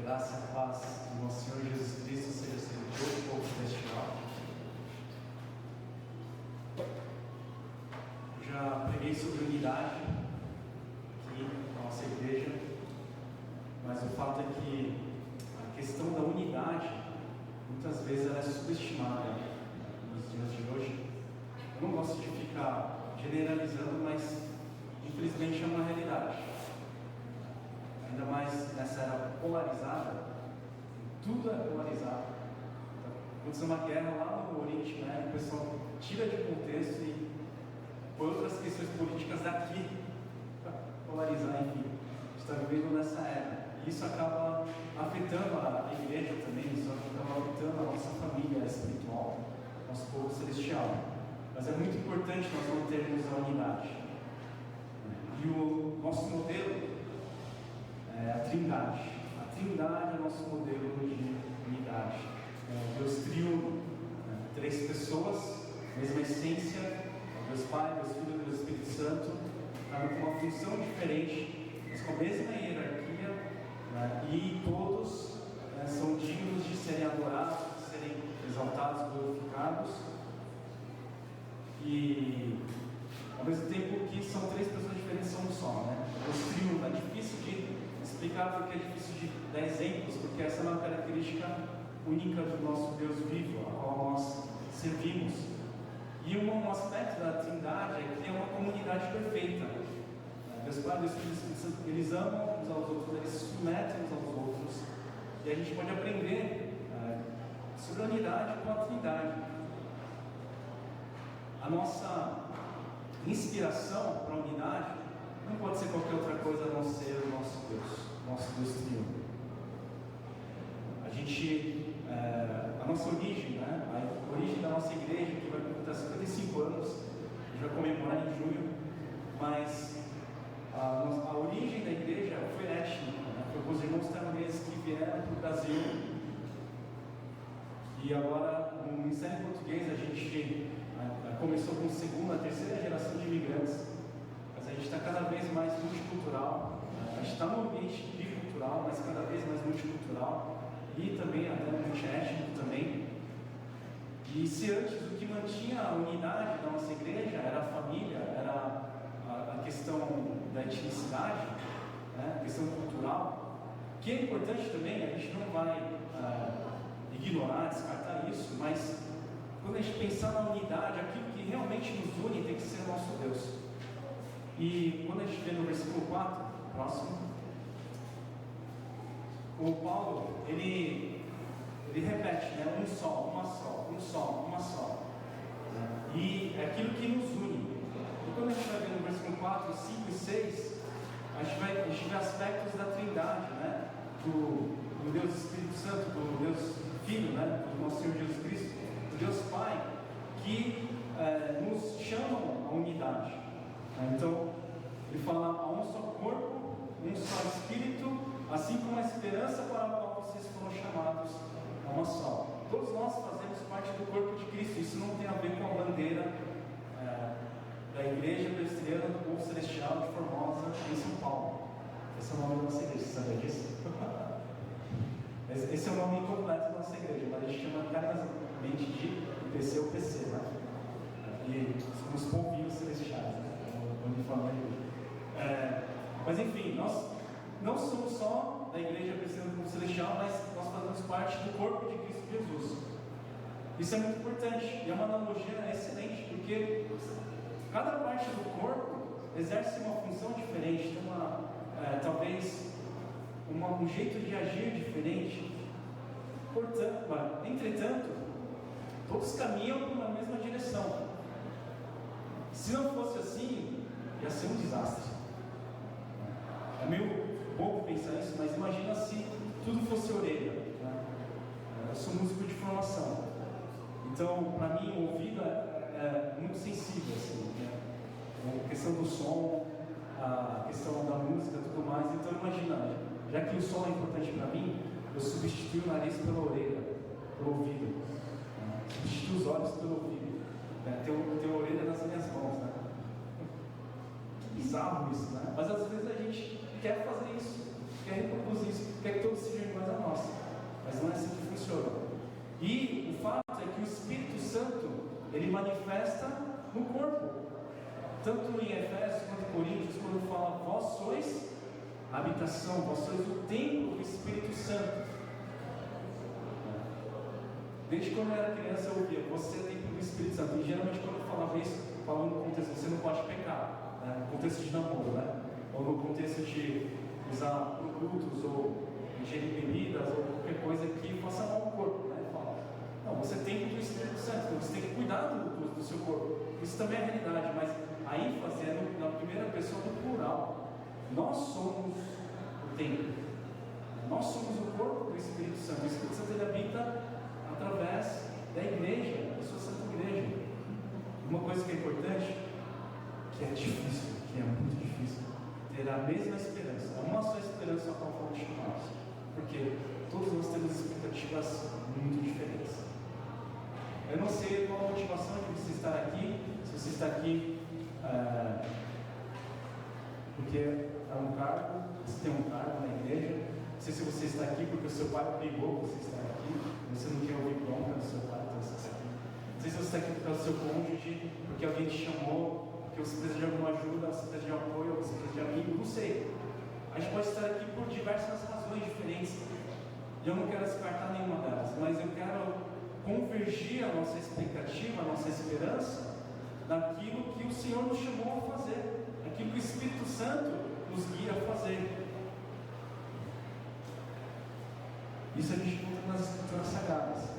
graça e a paz do nosso Senhor Jesus Cristo seja sobre todo o povo celestial. Já preguei sobre unidade aqui na nossa igreja, mas o fato é que a questão da unidade muitas vezes ela é subestimada nos dias de hoje. Eu não gosto de ficar generalizando, mas infelizmente é uma realidade. Ainda mais nessa era polarizada, tudo é polarizado. Aconteceu uma guerra lá no Oriente Médio, o pessoal tira de contexto e põe outras questões políticas daqui para polarizar, enfim. A gente está vivendo nessa era. E isso acaba afetando a igreja também, isso acaba afetando a nossa família espiritual, nosso povo celestial. Mas é muito importante nós mantermos a unidade. E o nosso modelo é a Trindade. A Trindade é o nosso modelo de unidade. Deus triuno, três pessoas, mesma essência, Deus Pai, Deus Filho e Deus Espírito Santo, cada com uma função diferente, mas com a mesma hierarquia, e todos são dignos de serem adorados, de serem exaltados, glorificados, e ao mesmo tempo que são três pessoas diferentes, são um só, Deus triuno. É difícil de explicar porque é difícil de dar exemplos, porque essa é uma característica única do nosso Deus vivo, a qual nós servimos. E um aspecto da Trindade é que é uma comunidade perfeita. Deus Pai, Deus Filho e Espírito Santo, eles amam uns aos outros, eles se submetem uns aos outros, e a gente pode aprender sobre a unidade com a Trindade. A nossa inspiração para a unidade não pode ser qualquer outra coisa a não ser o nosso Deus triuno. A nossa origem, a origem da nossa igreja, que vai completar 55 anos, a gente vai comemorar em junho, mas a origem da igreja foi étnica, foi com os irmãos taiwaneses que vieram para o Brasil, e agora no Ministério Português a gente começou com segunda, terceira geração de imigrantes, mas a gente está cada vez mais multicultural, a gente está no ambiente bicultural, mas cada vez mais multicultural, e também até multiétnico também. E se antes o que mantinha a unidade da nossa igreja era a família, era a questão da etnicidade, a questão cultural, que é importante também, a gente não vai ignorar, descartar isso, mas quando a gente pensar na unidade, aquilo que realmente nos une tem que ser o nosso Deus. E quando a gente vê no versículo 4, próximo, o Paulo, ele repete, um só, uma só, um só, uma só. E é aquilo que nos une. E quando a gente vai ver no versículo 4, 5 e 6, a gente vê aspectos da Trindade, do Deus Espírito Santo, do Deus Filho, do nosso Senhor Jesus Cristo, do Deus Pai, que nos chamam à unidade. Então, ele fala: há um só corpo, um só Espírito, assim como a esperança para a qual vocês foram chamados é uma só. Todos nós fazemos parte do corpo de Cristo. Isso não tem a ver com a bandeira da Igreja Presbiteriana do Povo Celestial de Formosa, em São Paulo. Esse é o nome da nossa igreja, você sabia disso? Esse é o nome incompleto da nossa igreja, mas a gente chama carinhosamente de IPC ou PC, E somos povinhos celestiais, o uniforme da igreja. Mas enfim, nós não somos só da Igreja Presbiteriana do Povo Celestial, mas nós fazemos parte do corpo de Cristo Jesus. Isso é muito importante, e é uma analogia excelente, porque cada parte do corpo exerce uma função diferente, tem talvez um jeito de agir diferente. Entretanto, todos caminham para a mesma direção. Se não fosse assim, ia ser um desastre. É meio pouco pensar isso, mas imagina se tudo fosse orelha. Eu sou músico de formação, então para mim o ouvido é muito sensível, a questão do som, a questão da música e tudo mais. Então imagina, já que o som é importante para mim, eu substituo o nariz pela orelha, pelo ouvido, substituo os olhos pelo ouvido, tenho a orelha nas minhas mãos, bizarro isso, mas às vezes a gente quer fazer isso, quer reproduzir isso, quer que todos sejam iguais a E o fato é que o Espírito Santo, ele manifesta no corpo. Tanto em Efésios quanto em Coríntios, quando fala, vós sois a habitação, vós sois o templo do Espírito Santo. Desde quando eu era criança eu ouvia, você é templo do Espírito Santo. E geralmente quando eu falava isso, eu falava no contexto, você não pode pecar, né? No contexto de namoro, né? Ou no contexto de usar produtos, ou ingerir bebidas, ou qualquer coisa que faça mal ao corpo, né? Fala, não, você é templo do Espírito Santo, então você tem que cuidar do seu corpo. Isso também é realidade, mas a ênfase é na primeira pessoa do plural. Nós somos o templo. Nós somos o corpo do Espírito Santo. O Espírito Santo ele habita através da igreja, da sua santa igreja. Uma coisa que é importante, que é difícil, que é muito difícil, ter a mesma esperança, uma só esperança a qual fomos chamados, porque todos nós temos expectativas muito diferentes. Eu não sei qual a motivação de você estar aqui, se você está aqui porque é um cargo, você tem um cargo na igreja. Não sei se você está aqui porque o seu pai obrigou você a estar aqui, você não quer ouvir bronca do seu pai, então você está aqui. Não sei se você está aqui por causa do seu cônjuge, porque alguém te chamou, porque você precisa de alguma ajuda, você precisa de apoio, você precisa de amigo, não sei. A gente pode estar aqui por diversas razões diferentes, e eu não quero descartar nenhuma delas, mas eu quero convergir a nossa expectativa, a nossa esperança, naquilo que o Senhor nos chamou a fazer, aquilo que o Espírito Santo nos guia a fazer. Isso a gente encontra nas Escrituras Sagradas.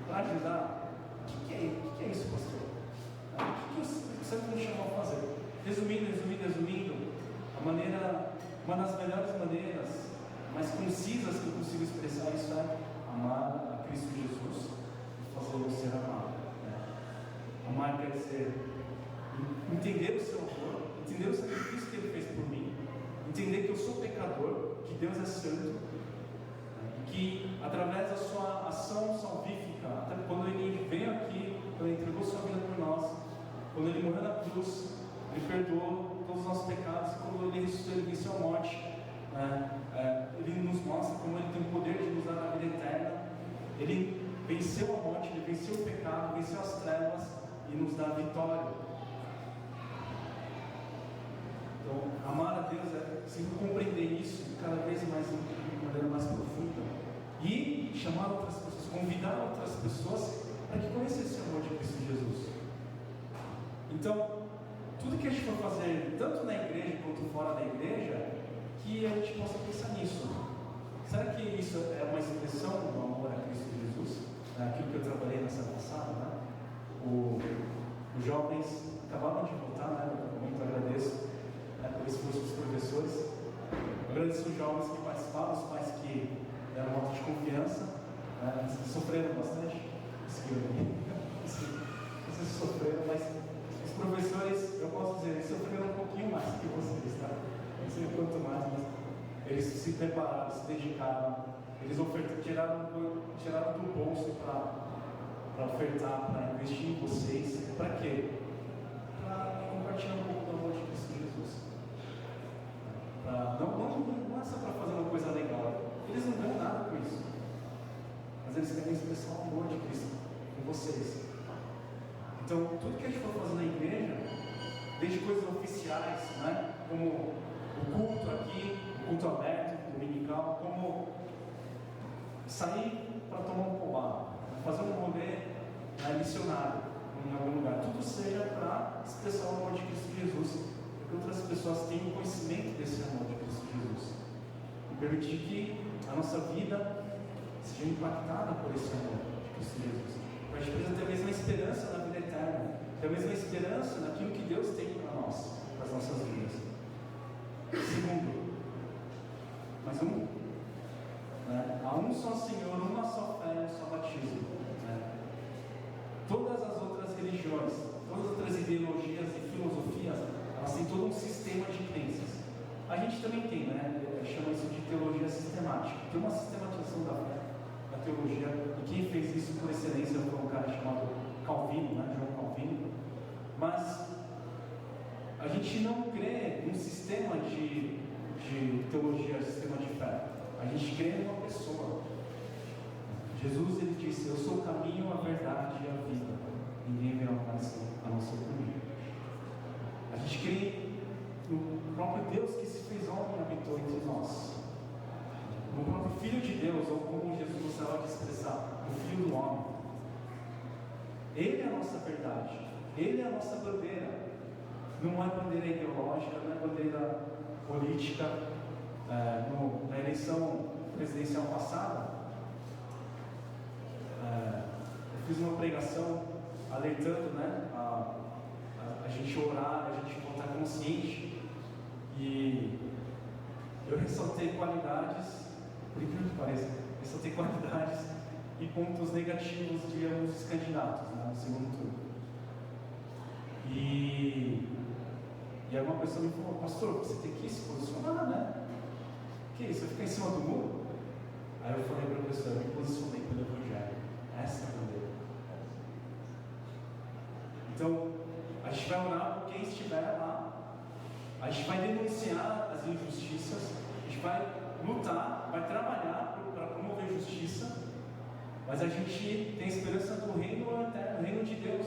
Para ajudar, o que é isso, pastor? O que o Espírito Santo nos chamou a fazer? Resumindo, uma das melhores maneiras, mais concisas que eu consigo expressar isso é amar a Cristo Jesus e fazê-lo ser amado. Amar quer dizer entender o seu amor, entender o sacrifício que Ele fez por mim, entender que eu sou pecador, que Deus é santo, e que através da sua ação salvífica, até quando Ele veio aqui, quando Ele entregou sua vida por nós, quando Ele morreu na cruz, Ele perdoou todos os nossos pecados, e quando Ele ressuscitou, Ele venceu a morte, Ele nos mostra como Ele tem o poder de nos dar a vida eterna. Ele venceu a morte, Ele venceu o pecado, venceu as trevas e nos dá a vitória. Então, amar a Deus é sempre compreender isso cada vez mais de maneira mais profunda e chamar outras pessoas, convidar outras pessoas para que conheçam esse amor de Cristo Jesus. Então, tudo que a gente for fazer, tanto na igreja quanto fora da igreja, que a gente possa pensar nisso. Será que isso é uma expressão do amor a Cristo Jesus? Aquilo que eu trabalhei na semana passada, né? Os jovens acabaram de voltar, né? Eu muito agradeço por esforço dos professores. Eu agradeço os jovens que participaram, os pais que deram voto de confiança, sofreram bastante. Vocês sofreram, mas os professores, eu posso dizer, eles sofreram um pouquinho mais que vocês, tá? Não sei quanto mais, mas eles se prepararam, se dedicaram, eles tiraram do bolso para ofertar, para investir em vocês. Para quê? Para compartilhar um pouco do amor de Cristo Jesus. Não é só para fazer uma coisa legal. Eles não ganham nada com isso, mas eles querem expressar o amor de Cristo com vocês. Então, tudo que a gente for fazer na igreja, desde coisas oficiais, né, como o culto aqui, o culto aberto, dominical, como sair para tomar um pomar, fazer um rolê missionário em algum lugar, tudo seja para expressar o amor de Cristo Jesus, para que outras pessoas tenham conhecimento desse amor de Cristo Jesus e permitir que a nossa vida seja impactada por esse amor de Cristo Jesus. A gente precisa ter a mesma esperança na vida eterna, ter a mesma esperança naquilo que Deus tem para nós, para as nossas vidas. Segundo, mais um, há um só Senhor, uma só fé, um só batismo. Todas as outras religiões, todas as outras ideologias e filosofias, elas têm todo um sistema de crenças. A gente também tem, chama isso de teologia sistemática. Tem uma sistematização da fé, da teologia, e quem fez isso por excelência foi um cara chamado Calvino, João Calvino. Mas a gente não crê num sistema de teologia, sistema de fé. A gente crê numa pessoa. Jesus, ele disse: eu sou o caminho, a verdade e a vida. Ninguém vem ao Pai a não ser por mim. A gente crê no próprio Deus que se fez homem e habitou entre nós. No próprio Filho de Deus, ou como Jesus gostava de expressar, o Filho do Homem. Ele é a nossa verdade. Ele é a nossa bandeira. Não é bandeira ideológica, não é bandeira política. Na eleição presidencial passada, eu fiz uma pregação alertando, né, a gente orar, a gente estar consciente, e eu ressaltei qualidades, por incrível que pareça, ressaltei qualidades e pontos negativos de ambos os candidatos, né, no segundo turno. E aí uma pessoa me falou: pastor, você tem que se posicionar, né? Que isso? Você ficar em cima do muro? Aí eu falei para a pessoa: eu me posicionei pelo Evangelho. Essa é a bandeira. Então, a gente vai orar por quem estiver lá. A gente vai denunciar as injustiças. A gente vai lutar, vai trabalhar para promover justiça. Mas a gente tem esperança do reino eterno, o reino de Deus.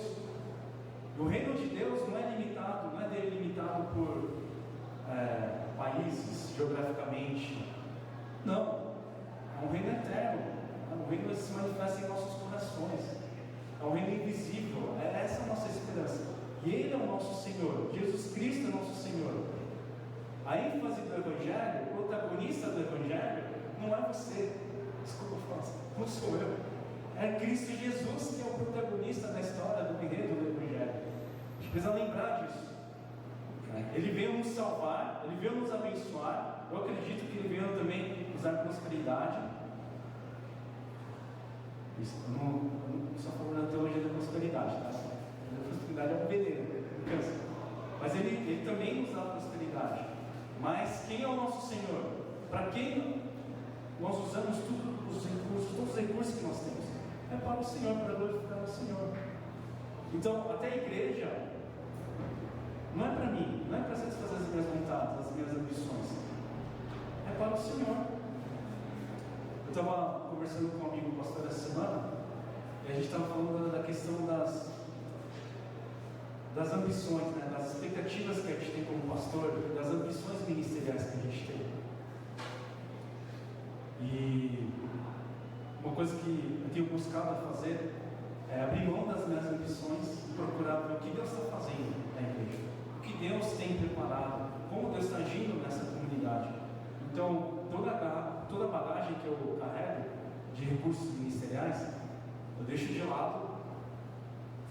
E o reino de Deus não é limitado, não é delimitado por países, geograficamente. Não. É um reino eterno. É um reino que se manifesta em nossos corações. É um reino invisível. Essa é a nossa esperança. E Ele é o nosso Senhor. Jesus Cristo é o nosso Senhor. A ênfase do Evangelho, o protagonista do Evangelho, não é você. Desculpa falar, não sou eu. É Cristo Jesus que é o protagonista da história do enredo do Evangelho. A gente precisa lembrar disso. Ele veio nos salvar, Ele veio nos abençoar. Eu acredito que Ele veio também nos dar prosperidade. Isso, eu não sou a favor da teologia da prosperidade, tá? A prosperidade é um veneno, não cansa. Mas ele também nos dá prosperidade. Mas quem é o nosso Senhor? Para quem nós usamos todos os recursos que nós temos? É para o Senhor, para glorificar o Senhor. Então, até a igreja não é para mim, não é para satisfazer as minhas vontades, as minhas ambições. É para o Senhor. Eu estava conversando com um amigo pastor essa semana, e a gente estava falando da questão das ambições, né? Das expectativas que a gente tem como pastor, das ambições ministeriais que a gente tem. E uma coisa que eu tenho buscado fazer é abrir mão das minhas ambições e procurar ver o que Deus está fazendo na igreja, o que Deus tem preparado, como Deus está agindo nessa comunidade. Então, toda a bagagem que eu carrego de recursos ministeriais, eu deixo de lado,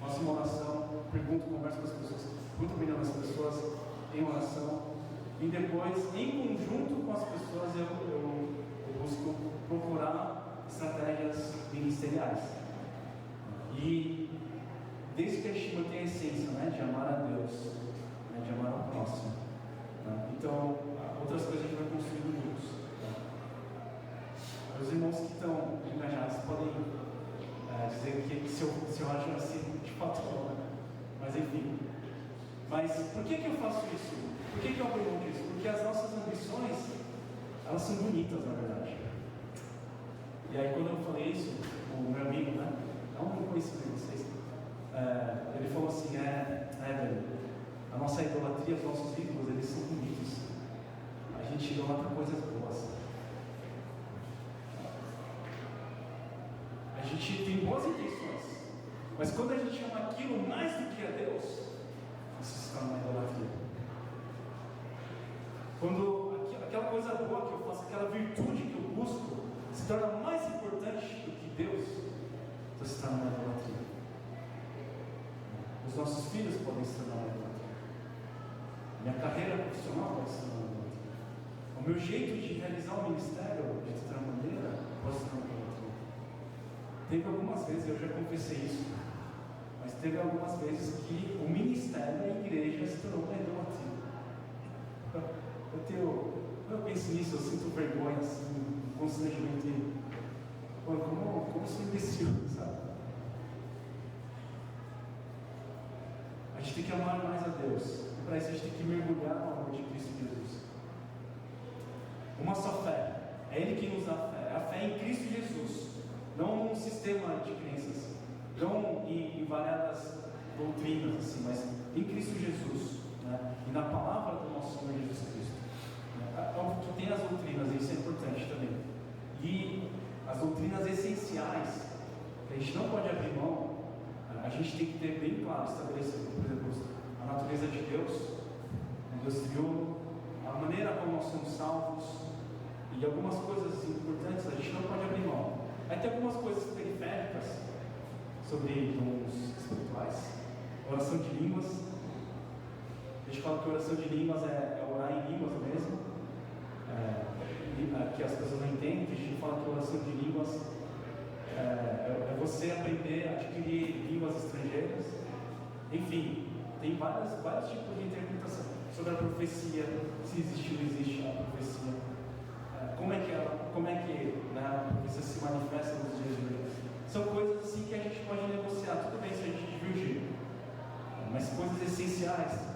faço uma oração, pergunto, converso com as pessoas, pergunto a opinião das pessoas em oração, e depois, em conjunto com as pessoas, eu busco procurar estratégias ministeriais. E desde que a gente mantém a essência, né, de amar a Deus, né, de amar ao próximo, né? Então, outras coisas a gente vai construindo juntos. Os irmãos que estão engajados podem dizer que se eu acho assim, de fato não, né? Mas enfim. Mas por que eu faço isso? Por que eu abro mão disso? Porque as nossas ambições, elas são bonitas, na verdade. E aí, quando eu falei isso, o meu amigo, né? Não conheci vocês. Ele falou assim: velho, a nossa idolatria, os nossos ídolos, eles são bonitos. A gente idolatra coisas boas. A gente tem boas intenções, mas quando a gente ama aquilo mais do que a Deus, isso se torna uma idolatria. Quando aquela coisa boa que eu faço, aquela virtude que eu busco, se torna mais importante do que Deus, então se torna uma idolatria. Os nossos filhos podem se tornar uma idolatria. Minha carreira profissional pode se tornar uma idolatria. O meu jeito de realizar o ministério de outra maneira pode se tornar uma idolatria. Teve algumas vezes, eu já confessei isso, mas teve algumas vezes que o ministério da igreja se tornou uma idolatria. Eu penso nisso, eu sinto vergonha, assim, constrangimento. Como sou imbecil, sabe? A gente tem que amar mais a Deus, e para isso a gente tem que mergulhar no amor de Cristo Jesus. Uma só fé, é Ele que nos dá fé, é a fé em Cristo Jesus. não um sistema de crenças, não em variadas doutrinas, assim, mas em Cristo Jesus, né? E na palavra do nosso Senhor Jesus Cristo. Óbvio que tem as doutrinas, isso é importante também. E as doutrinas essenciais, que a gente não pode abrir mão, a gente tem que ter bem claro, estabelecido, por exemplo, a natureza de Deus, Deus criou, a maneira como nós somos salvos, e algumas coisas importantes a gente não pode abrir mão. Aí tem algumas coisas periféricas sobre dons espirituais, oração de línguas. A gente fala que oração de línguas é orar em línguas mesmo, que as pessoas não entendem. A gente fala que oração de línguas é você aprender a adquirir línguas estrangeiras. Enfim, tem vários tipos de interpretação sobre a profecia, se existe ou não existe a profecia, como é que né, a profecia se manifesta nos dias de hoje. São coisas assim que a gente pode negociar, tudo bem se a gente divergir, mas coisas essenciais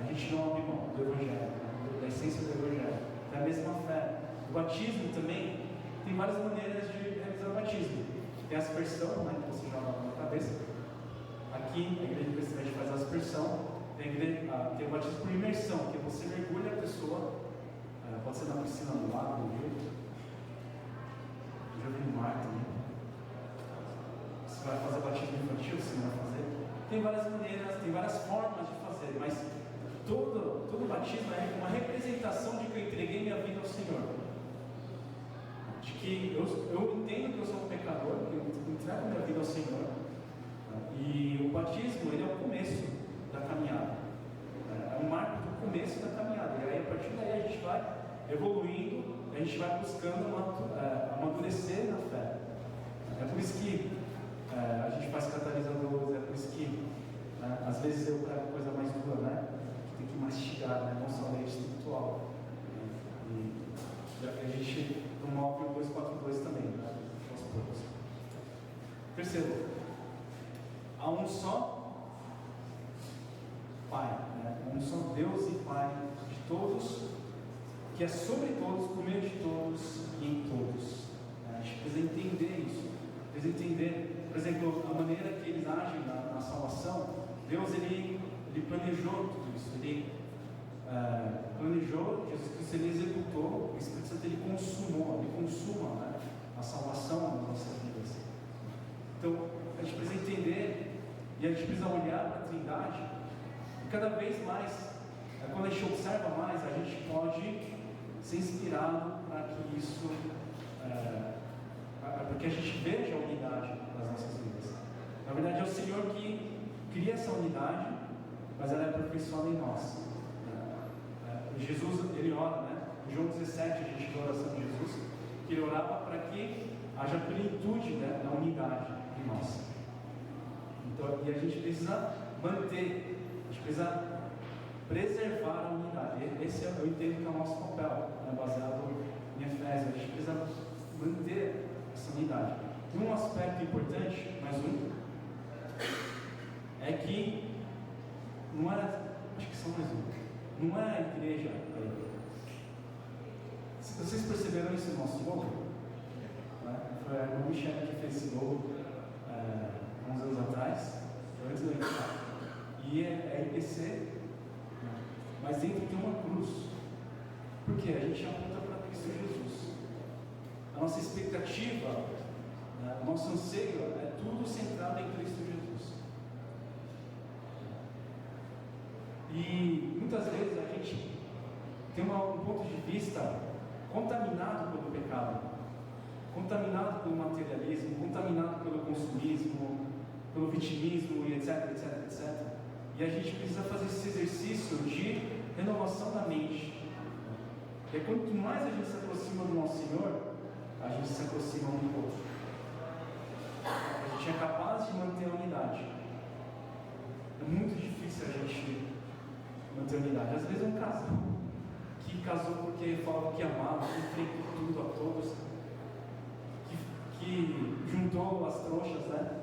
a gente não abre mão do Evangelho, da essência do Evangelho, da mesma fé. O batismo também tem várias maneiras de realizar o batismo. Tem a aspersão, né, que você joga na cabeça. Aqui, a igreja presbiteriana faz a aspersão. Tem o batismo por imersão, que você mergulha a pessoa, pode ser na piscina do lago, no rio. Eu já vi no mar também. Você vai fazer batismo infantil, você não vai fazer. Tem várias maneiras, tem várias formas de fazer, mas todo batismo é uma representação de que eu entreguei minha vida ao Senhor. De que eu entendo que eu sou um pecador, que eu entrego minha vida ao Senhor. E o batismo, ele é o começo da caminhada. É um marco do começo da caminhada. E aí, a partir daí, a gente vai evoluindo, a gente vai buscando amadurecer na fé. É por isso que a gente faz catalisadores, é por isso que às vezes eu pego coisa mais dura, né? Tem que mastigar, né? Não só leite espiritual. E a gente promove o 242 também, né? Aos poucos. Terceiro, há um só Pai, né? Um só Deus e Pai de todos, que é sobre todos, por meio de todos e em todos. A gente precisa entender isso. Precisa entender, por exemplo, a maneira que eles agem na salvação. Deus ele planejou tudo isso. Ele planejou, Jesus Cristo ele executou, o Espírito Santo ele consuma, né, a salvação nas nossas vidas. Então a gente precisa entender e a gente precisa olhar para a Trindade, e cada vez mais, quando a gente observa mais, a gente pode ser inspirado para que isso, para que a gente veja a unidade das nossas vidas. Na verdade é o Senhor que cria essa unidade, mas ela é aperfeiçoada em nós. Jesus, ele ora, né? Em João 17 a gente vê a oração de Jesus, que ele orava para que haja plenitude, né, na unidade em nós. Então, e a gente precisa manter, a gente precisa preservar a unidade. Esse eu entendo que é o nosso papel, né, baseado em Efésios. A gente precisa manter essa unidade. E um aspecto importante, mais um, é que não é, acho que são mais um. Não é a igreja. Vocês perceberam isso no nosso logo? Né? Foi a irmã Michelle que fez esse logo uns anos atrás, antes do entrar. E é IPC, né? Mas dentro tem uma cruz. Por quê? A gente aponta para Cristo Jesus. A nossa expectativa, né? O nosso anseio é tudo centrado em Cristo Jesus. E muitas vezes a gente tem um ponto de vista contaminado pelo pecado, contaminado pelo materialismo, contaminado pelo consumismo, pelo vitimismo e etc, etc, etc. E a gente precisa fazer esse exercício de renovação da mente. E quanto mais a gente se aproxima do nosso Senhor, a gente se aproxima um do outro. A gente é capaz de manter a unidade. É muito difícil a gente manter a unidade. Às vezes é um casal que casou porque falava que amava, que enfrentou tudo a todos, que juntou as trouxas, né,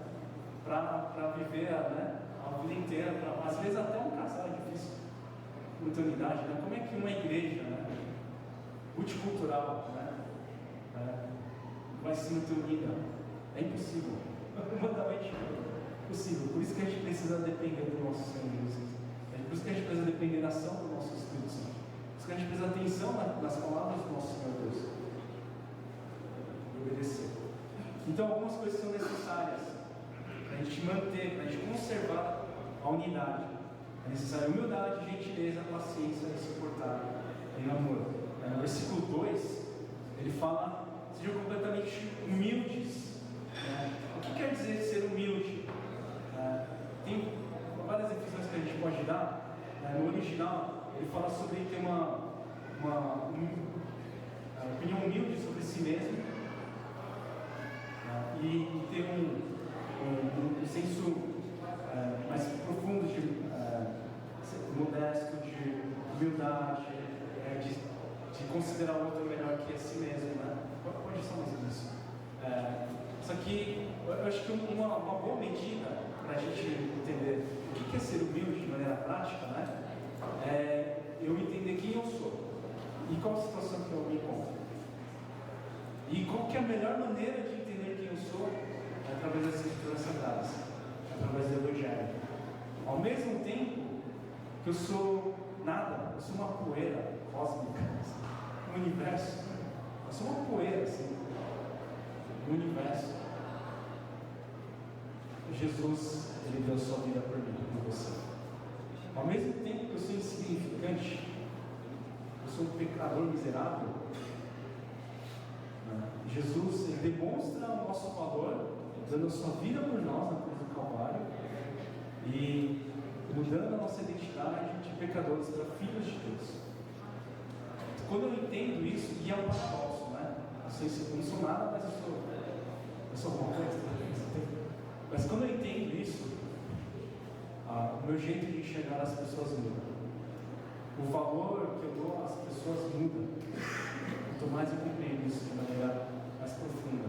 para viver a vida inteira. Às vezes até um casal é difícil manter a unidade, né? Como é que uma igreja, né, multicultural, né, se manter unida. É impossível. Humanamente impossível. Por isso que a gente precisa depender do nosso Senhor Jesus. Por isso que a gente precisa depender da ação do nosso Espírito Santo. Por isso que a gente precisa atenção nas palavras do nosso Senhor Deus. E obedecer. Então, algumas coisas são necessárias para a gente manter, para a gente conservar a unidade. É necessária humildade, gentileza, paciência e suportar em amor. No versículo 2, ele fala: sejam completamente humildes. O que quer dizer ser humilde? Tem várias definições que a gente pode dar. No original, ele fala sobre ter uma opinião humilde sobre si mesmo, e ter um senso mais profundo de modesto, de humildade, de considerar o outro melhor que a si mesmo, né? Pode ser mais isso. Só que eu acho que uma boa medida para a gente entender o que é ser humilde de maneira prática, né? É eu entender quem eu sou e qual a situação que eu me encontro. E qual que é a melhor maneira de entender quem eu sou? É através das Escrituras Sagradas, através do Evangelho. Ao mesmo tempo que eu sou nada, eu sou uma poeira cósmica no universo. Eu sou uma poeira assim, no universo. Jesus, ele deu a sua vida por mim, por você. Ao mesmo tempo que eu sou insignificante, eu sou um pecador miserável, Jesus, ele demonstra o nosso valor, dando a sua vida por nós na cruz do Calvário e mudando a nossa identidade de pecadores para filhos de Deus. Quando eu entendo isso, e é um paradoxo, né? Eu não sou nada, mas eu sou alguma coisa. Mas quando eu entendo isso, o meu jeito de enxergar as pessoas muda. O valor que eu dou às pessoas muda. Quanto mais eu compreendo isso de maneira mais profunda.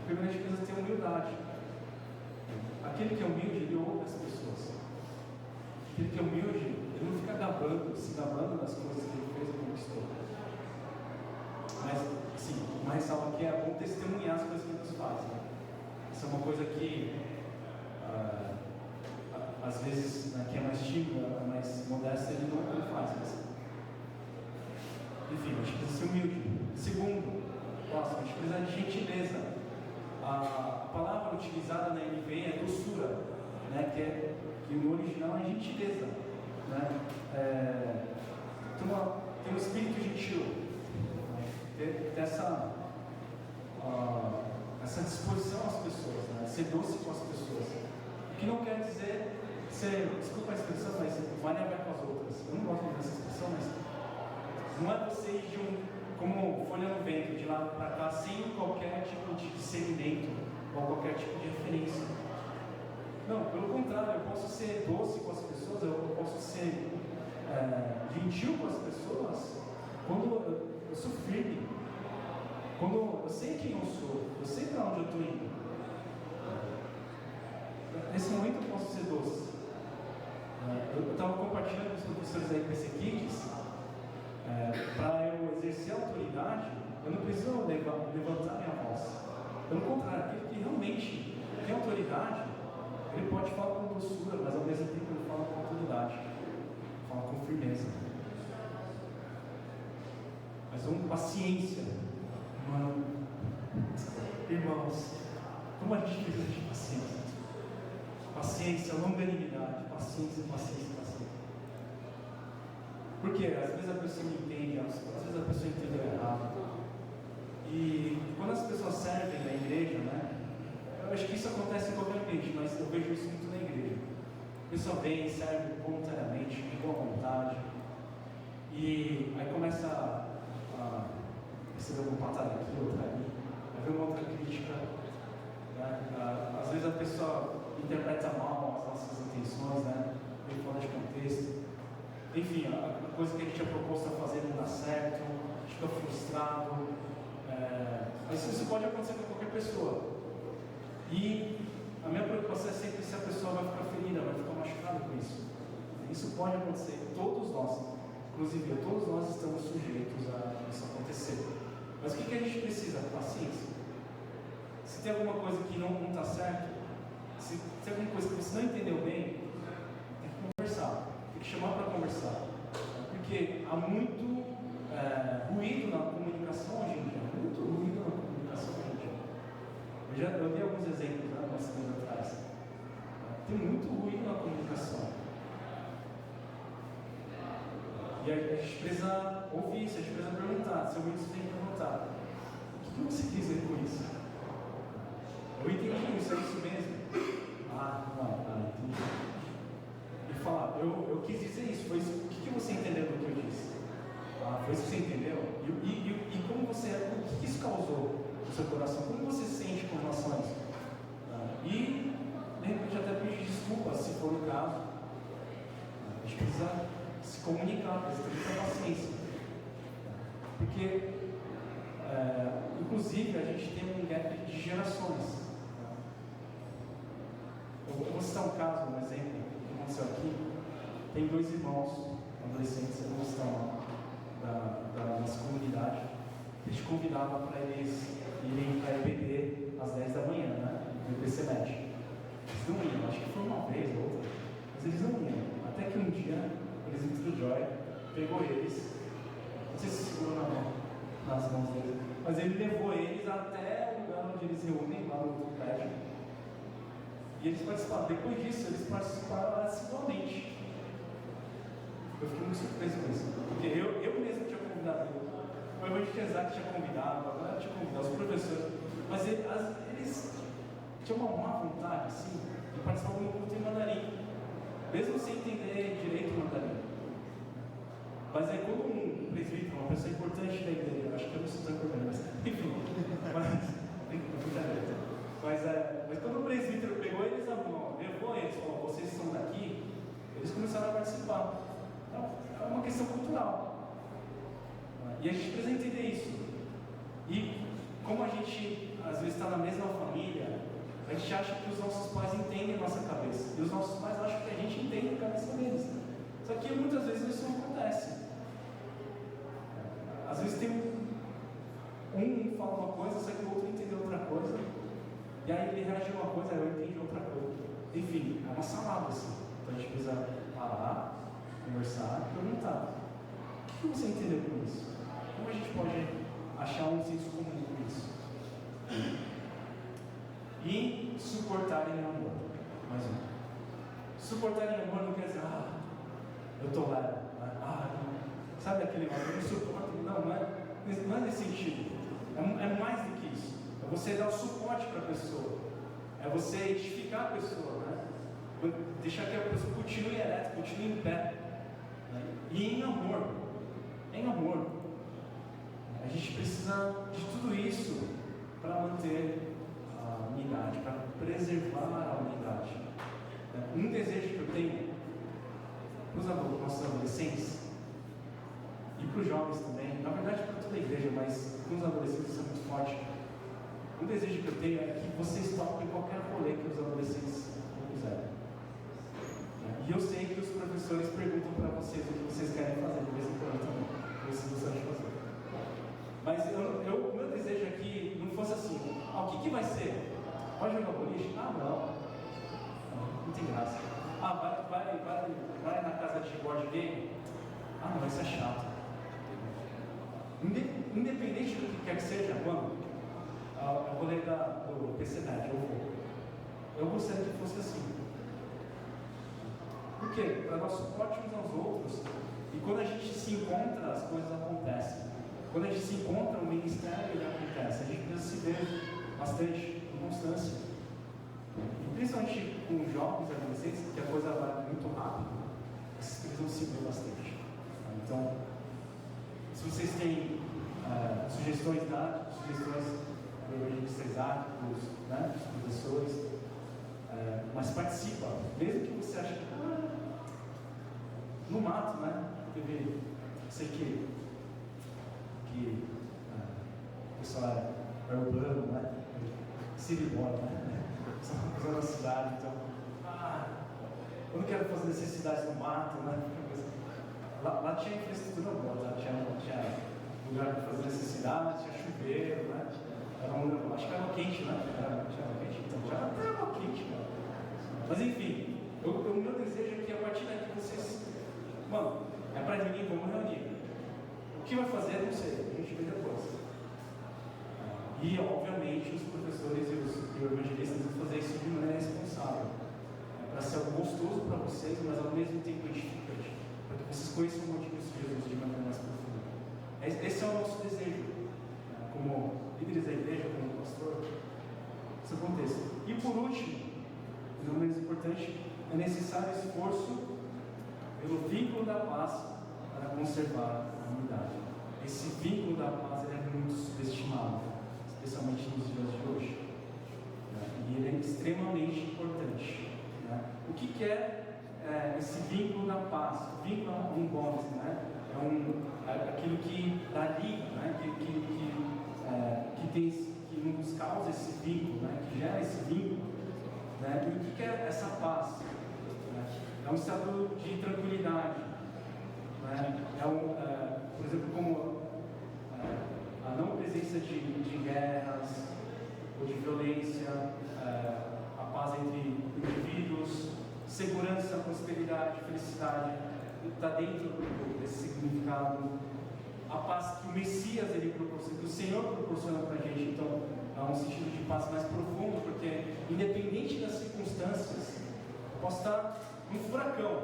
Primeiro a gente precisa ter humildade. Aquele que é humilde, ele ouve as pessoas. Aquele que é humilde, ele não fica se gabando das coisas que ele fez e conquistou. Mas, sim, uma ressalva aqui é bom testemunhar as coisas que Deus faz. Né? Isso é uma coisa que, às vezes, quem é mais tímido, mais modesto, ele não faz. Mas, enfim, a gente precisa ser humilde. Segundo, a gente precisa de gentileza. A palavra utilizada na NVI é doçura, né? que no original é gentileza. Né? Tem um espírito gentil, ter essa disposição às pessoas, né? Ser doce com as pessoas. O que não quer dizer ser, desculpa a expressão, mas vai negar com as outras. Eu não gosto dessa expressão, mas não é você ir como folha no vento, de lá para cá, sem qualquer tipo de discernimento ou qualquer tipo de referência. Não, pelo contrário, eu posso ser doce com as pessoas, eu posso ser gentil com as pessoas quando eu sou firme, quando eu sei quem eu sou, eu sei para onde eu estou indo. Nesse momento eu posso ser doce. Eu estava compartilhando com os professores da IPC Kids. Para eu exercer a autoridade, eu não preciso levantar minha voz. Pelo contrário, aquele que realmente tem autoridade, ele pode falar com doçura, mas ao mesmo tempo ele fala com autoridade, fala com firmeza. Mas com paciência. Irmãos, como a gente precisa de paciência? Paciência, longanimidade, paciência. Porque às vezes a pessoa não entende, às vezes a pessoa entende errado. E quando as pessoas servem na igreja, né? Eu acho que isso acontece em qualquer ambiente, mas eu vejo isso muito na igreja. A pessoa vem, serve voluntariamente, de boa vontade, e aí começa a receber uma patada aqui, outra ali, a ver uma outra crítica. Né? Às vezes a pessoa interpreta mal as nossas intenções, né? Vem fora de contexto. Enfim, a coisa que a gente é proposto a fazer não dá certo, a gente fica frustrado. Mas isso pode acontecer com qualquer pessoa. E a minha preocupação é sempre se a pessoa vai ficar ferida, vai ficar machucada com isso. Isso pode acontecer, todos nós, inclusive todos nós estamos sujeitos a isso acontecer. Mas o que a gente precisa? Paciência. Se tem alguma coisa que não está certo, se tem alguma coisa que você não entendeu bem, tem que conversar, tem que chamar para conversar. Porque há muito ruído na comunicação hoje em dia, muito ruído na comunicação hoje em dia. Eu dei alguns exemplos umas semanas atrás. Tem muito ruído na comunicação. E a gente precisa ouvir isso, a gente precisa perguntar. Se ouvir isso, tem que perguntar: o que você quis dizer com isso? Eu entendi isso, é isso mesmo? Não, entendi. E falar: eu quis dizer isso, foi isso. O que você entendeu do que eu disse? Foi isso que você entendeu? E como você, o que isso causou no seu coração? Como você se sente com relação a isso? E de repente até pedir desculpa, se for o caso. A gente precisa se comunicar, precisa ter muita paciência. Porque, inclusive, a gente tem um gap de gerações. Eu vou citar um caso, um exemplo que aconteceu aqui. Tem 2 irmãos adolescentes que estão da nossa comunidade. A gente convidava para eles irem para a EBD às 10 da manhã, né? No IPCMED. Eles não iam, acho que foi uma vez ou outra, mas eles não iam. Até que um dia, o presidente do Joy pegou eles, não sei se segurou nas mãos deles, mas ele levou eles até o lugar onde eles se reúnem, lá no outro prédio. E eles participaram. Depois disso, eles participaram assiduamente. Eu fiquei muito surpreso com isso. Porque eu mesmo tinha convidado, o evangelista Isaac tinha convidado, a galera tinha convidado, os professores, mas eles tinham uma má vontade, assim, de participar do meu culto em mandarim, mesmo sem entender direito o mandarim. Mas aí, quando um presbítero, uma pessoa importante da igreja, acho que eu não sou tão importante, mas enfim, mas quando o presbítero pegou eles na mão, levou eles, falou: vocês são daqui, eles começaram a participar. É uma questão cultural. E a gente precisa entender isso. E como a gente às vezes está na mesma família, a gente acha que os nossos pais entendem a nossa cabeça. E os nossos pais acham que a gente entende a cabeça deles. Só que muitas vezes isso não acontece. Às vezes tem um fala uma coisa, só que o outro entendeu outra coisa. E aí ele reage a uma coisa, aí eu entendi outra coisa. Enfim, é uma salada assim. Então a gente precisa parar, conversar e perguntar: o que você entendeu com isso? Como a gente pode achar um senso comum com isso? E suportar em amor. Mais um. Suportar em amor não quer dizer: eu estou lá. Sabe aquele negócio? Eu não suporto. Não é nesse sentido. É mais do que isso. É você dar o suporte para a pessoa. É você edificar a pessoa, né? Deixar que a pessoa continue ereta, continue em pé. E em amor. Em amor. A gente precisa de tudo isso para manter a unidade, para preservar a unidade. Um desejo que eu tenho para os nossos adolescentes e para os jovens também, na verdade para toda a igreja, mas para os adolescentes isso é muito forte. Um desejo que eu tenho é que vocês topem qualquer rolê que os adolescentes quiserem. E eu sei que os professores perguntam para vocês o que vocês querem fazer, de vez em quando também, ver se vocês vão fazer. Mas o meu desejo aqui não fosse assim: o que vai ser? Vai jogar boliche? Não tem graça. Vai na casa de board game? Não, isso é chato. Independente do que quer que seja, quando eu vou ler do PCNet, eu gostaria que fosse assim. Por quê? Para nós suporte uns aos outros. E quando a gente se encontra, as coisas acontecem. Quando a gente se encontra, o ministério ele acontece. A gente precisa se ver bastante, com constância. E principalmente com jovens e adolescentes, que a coisa vai muito rápido, vocês precisam se ver bastante. Então, se vocês têm sugestões para o evangelista Isaac, os professores, mas participa, mesmo que você ache que no mato, né? Teve, sei que o pessoal é urbano, né? Siribora, né? São da cidade, então eu não quero fazer necessidades no mato, né? Lá tinha infraestrutura boa, lá tinha lugar para fazer necessidades, tinha chuveiro, né? Acho que era quente, né? Mas enfim, o meu desejo é que a partir daqui vocês, mano, é para ninguém, vamos reunir. O que vai fazer, não sei, a gente vê depois. E obviamente os professores e o evangelista vão fazer isso de maneira responsável. Para ser algo gostoso para vocês, mas ao mesmo tempo edificante. Para que vocês conheçam o motivo de Jesus de maneira mais profunda. Esse é o nosso desejo, como líderes da igreja, como pastor, isso aconteça. E por último, não menos importante, é necessário esforço pelo vínculo da paz para conservar a unidade. Esse vínculo da paz é muito subestimado, especialmente nos dias de hoje. E ele é extremamente importante. O que é esse vínculo da paz? O vínculo é um bond, é aquilo que dá liga, que nos causa esse vínculo, que gera esse vínculo. E o que é essa paz? É um estado de tranquilidade. Por exemplo, como a não presença de guerras ou de violência, a paz entre indivíduos, segurança, prosperidade, felicidade, está dentro desse significado. A paz que o Messias ele proporciona, que o Senhor proporciona para a gente, então há um sentido de paz mais profundo, porque independente das circunstâncias, eu posso estar num furacão,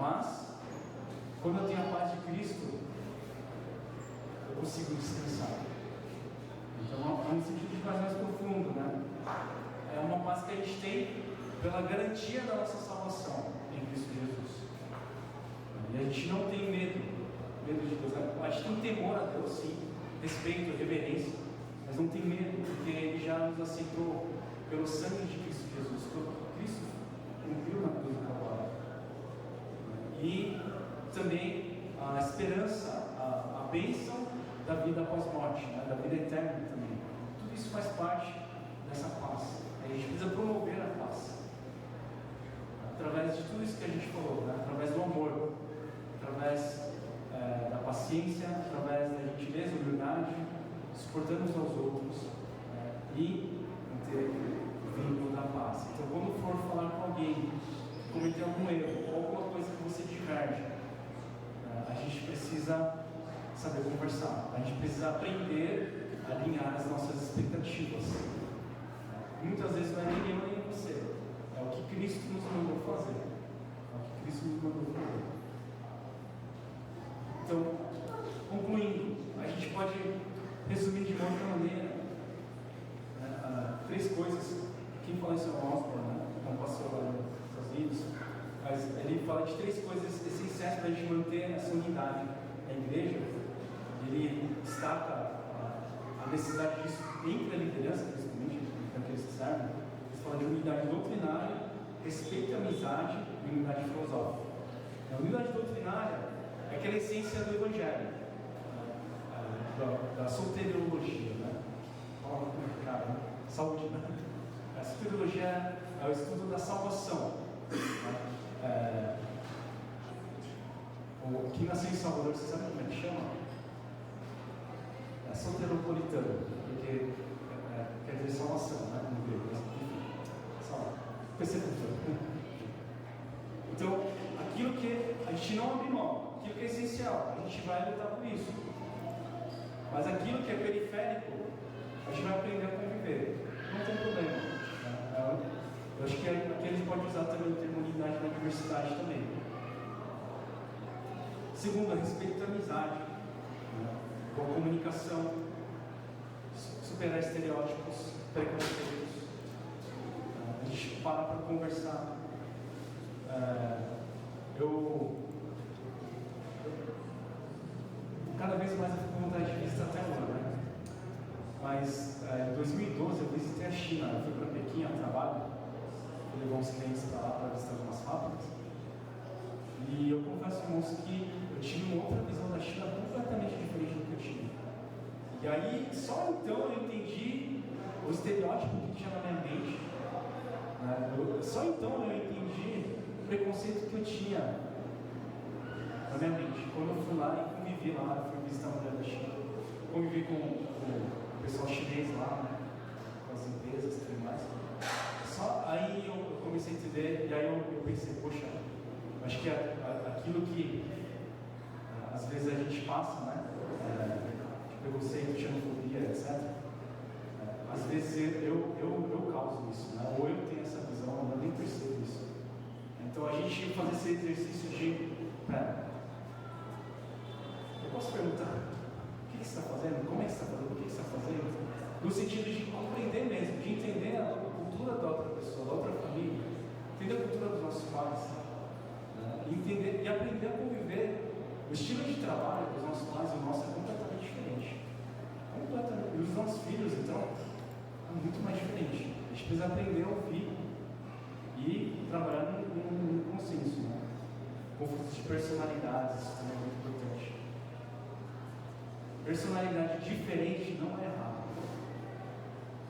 mas quando eu tenho a paz de Cristo, eu consigo descansar. Então há um sentido de paz mais profundo, É uma paz que a gente tem pela garantia da nossa salvação em Cristo Jesus. E a gente não tem medo de Deus. A gente tem temor a Deus, sim, respeito, reverência, mas não tem medo, porque Ele já nos aceitou pelo sangue de Cristo Jesus. Cristo cumpriu na cruz do Calvário. E também a esperança, a bênção da vida após morte, da vida eterna também. Tudo isso faz parte dessa paz. A gente precisa promover a paz através de tudo isso que a gente falou, através do amor, através da paciência, através da gentileza, humildade, suportando uns aos outros, e manter o vínculo da paz. Então, quando for falar com alguém que cometeu algum erro ou alguma coisa que você diverge, a gente precisa saber conversar, a gente precisa aprender a alinhar as nossas expectativas. Muitas vezes não é nem eu nem você, é o que Cristo nos mandou fazer. Então, concluindo, a gente pode resumir de uma outra maneira, 3 coisas. Quem fala isso é o Osborne, um pastor lá nos Estados Unidos, mas ele fala de 3 coisas essenciais para a gente manter essa unidade na igreja. Ele destaca a necessidade disso entre a liderança, principalmente, daqueles que servem. Ele fala de unidade doutrinária, respeito à amizade e unidade filosófica. A unidade doutrinária é aquela essência do Evangelho, da soteriologia, Fala complicado, saúde, A soteriologia é o estudo da salvação. O que nasceu em Salvador, você sabe como é que chama? É soteropolitano, porque quer dizer salvação, no grego. Então, aquilo que a gente não abre mão, aquilo que é essencial, a gente vai lutar por isso. Mas aquilo que é periférico, a gente vai aprender a conviver. Não tem problema. Eu acho que aqui a gente pode usar também o termo unidade na diversidade também. Segundo, a respeito da amizade, boa comunicação, superar estereótipos, preconceitos. A gente para conversar. Cada vez mais eu fico com vontade de visitar Taiwan, Mas em 2012 eu visitei a China, eu fui para Pequim a trabalho, fui levar uns clientes para lá para visitar algumas fábricas. E eu confesso, irmãos, que eu tive uma outra visão da China completamente diferente do que eu tinha. E aí, só então eu entendi o estereótipo que tinha na minha mente. Só então eu entendi o preconceito que eu tinha na minha mente. Quando eu fui lá e convivi lá, eu fui visitar a mulher da China, convivi com o pessoal chinês lá, com as empresas e tudo mais. Só aí eu comecei a entender, e aí eu pensei, poxa, acho que aquilo que às vezes a gente passa, né? Preconceito, xenofobia, etc. Às vezes eu causo isso, né? Ou eu tenho essa visão, eu nem percebo isso. Então a gente fazer esse exercício de, eu posso perguntar, o que você está fazendo? Como é que você está fazendo? O que você está fazendo? No sentido de compreender mesmo, de entender a cultura da outra pessoa, da outra família, entender a cultura dos nossos pais, né? Entender e aprender a conviver. O estilo de trabalho dos nossos pais e o nosso é completamente diferente. Completamente. E os nossos filhos, então, é muito mais diferente. A gente precisa aprender a ouvir e trabalhar num consenso, né? Conflitos de personalidades, isso também é muito importante. Personalidade diferente não é errado.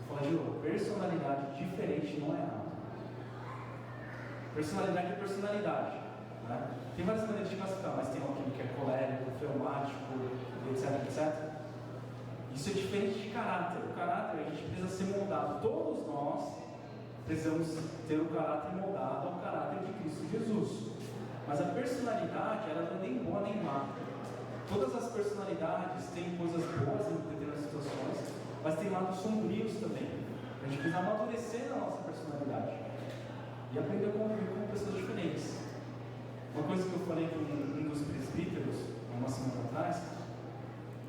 Vou falar de novo, personalidade diferente não é errado. Personalidade é personalidade, né? Tem várias maneiras de classificar, mas tem aquele que é colérico, fleumático, etc, etc. Isso é diferente de caráter. O caráter, a gente precisa ser moldado. Todos nós precisamos ter o caráter moldado ao caráter de Cristo Jesus. Mas a personalidade, ela não é nem boa nem má. Todas as personalidades têm coisas boas em determinadas situações, mas tem lados sombrios também. A gente precisa amadurecer na nossa personalidade e aprender a conviver com pessoas diferentes. Uma coisa que eu falei com um dos presbíteros, uma semana atrás,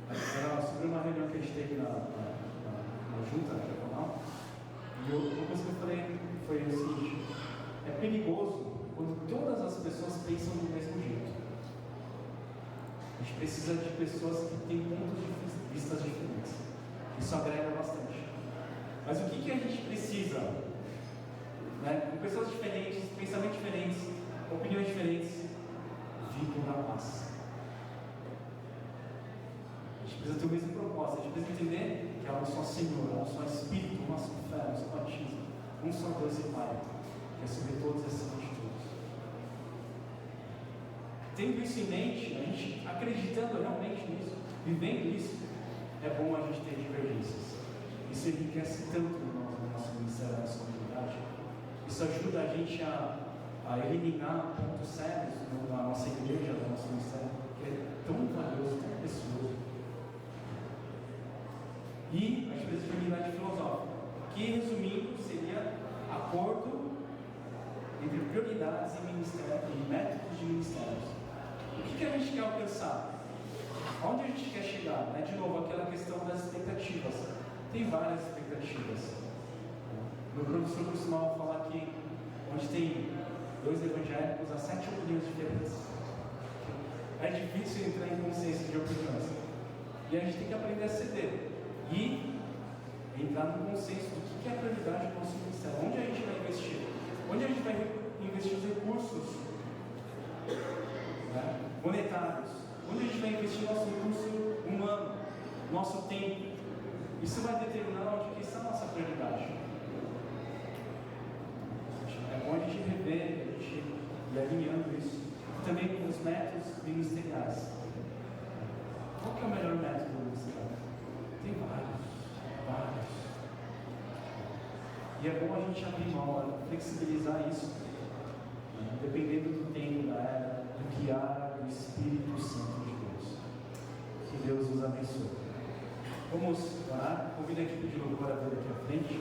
era sobre uma reunião que a gente teve na junta, na diaconal, e uma coisa que eu falei foi o seguinte: é perigoso quando todas as pessoas pensam do mesmo jeito. A gente precisa de pessoas que têm pontos de vista diferentes. Isso agrega bastante. Mas o que a gente precisa? Né? Com pessoas diferentes, pensamentos diferentes, opiniões diferentes, vivam na paz. A gente precisa ter o mesmo propósito. A gente precisa entender que há um só Senhor, há um só Espírito, uma só fé, um só batismo, um só Deus e Pai, que é sobre todos e acima de todos. Tendo isso em mente, a gente acreditando realmente nisso, vivendo isso, é bom a gente ter divergências. Isso enriquece tanto no nosso ministério, na nossa comunidade. Isso ajuda a gente a eliminar pontos sérios na nossa igreja, no nosso ministério, que é tão valioso, tão precioso. E a gente precisa de unidade filosófica, que, resumindo, seria acordo entre prioridades e ministério, e métodos de ministérios. O que a gente quer alcançar? Aonde a gente quer chegar? De novo, aquela questão das expectativas. Tem várias expectativas. Meu professor costumava falar que onde tem 2 evangélicos, há 7 opiniões diferentes. É difícil entrar em consenso de opiniões. E a gente tem que aprender a ceder. E entrar no consenso do que é a prioridade do nosso ministério. Onde a gente vai investir? Onde a gente vai investir os recursos monetários? Onde a gente vai investir nosso recurso humano, nosso tempo? Isso vai determinar onde que está a nossa prioridade. É bom a gente rever, a gente ir alinhando isso. E também com os métodos ministeriais. Qual que é o melhor método ministerial? Tem vários. E é bom a gente abrir mão, flexibilizar isso, dependendo do tempo, da era, do que há do Espírito Santo de Deus. Que Deus nos abençoe. Vamos orar. Convido a equipe de louvor a vir aqui à frente.